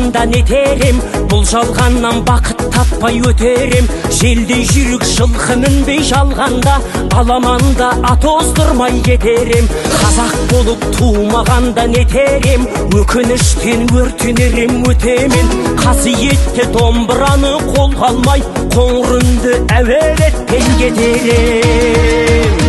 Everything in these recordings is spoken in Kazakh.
тумағанда нетерем, бұл жалғаннан бақыт таппай өтерем. Желдей жүрек жылқы мінбей жалғанда, аламанда ат оздырмай кетерем. Қазақ болып тумағанда нетерем, өкініштен өртенерем өтемен. Қасиетті домбыраны қолға алмай, қоңыр үнді әуелеттен кетерем.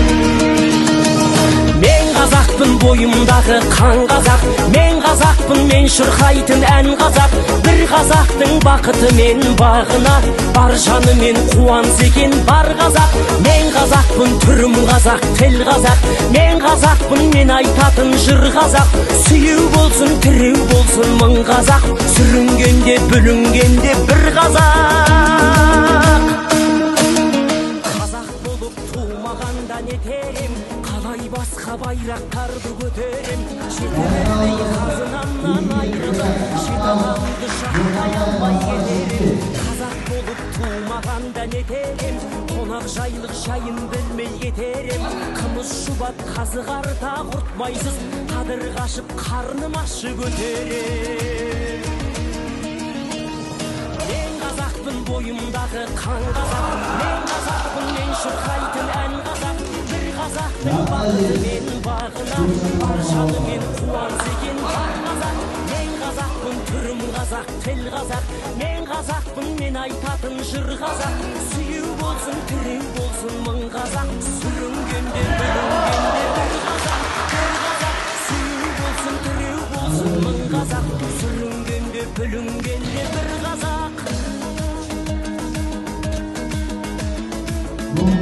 Мен қазақпын, бойымдағы қан қазақ, мен қазақпын, мен шырқайтын ән қазақ. Бір қазақтың бақыты мен бағына, бар жанымен қуанса екен бар қазақ. Мен қазақпын, түрім қазақ, тіл қазақ, мен қазақпын, мен айтатын жыр қазақ. Сүйеу болсын, тіреу болсын мың қазақ, сүрінгенде бүлінгенде бір қазақ. Қазақ болып тумағанда нетерем, қалай басқа байрақтарды көтерем. Жетелердей қазынамнан айрылып, шеталанды шақтай алмай кетерем. Қазақ болып тумағанда нетерем, қонақ жайлық жайын білмей кетерем. Қымыз шұбат қазы қарта құртмайсыз, қадыр қашып қарным ашы көтерем. Мен қазақпын, бойымдағы қан қазақ, мен қазақпын, мен шырқайтын ән қазақ. Бір қазақтың бақыты мен бағына, бар жанымен қуанса екен бар қазақ. Мен қазақпын, түрім қазақ, тіл қазақ, мен қазақпын, мен айтатын жыр қазақ. Сүйеу болсын, тіреу болсын мың қазақ, сүрінгенде бүлінгенде бір қазақ. Бір қазақ, сүйеу болсын, тіреу болсын мың қазақ, сүрінгенде бүлінгенде бір қазақ. Бұл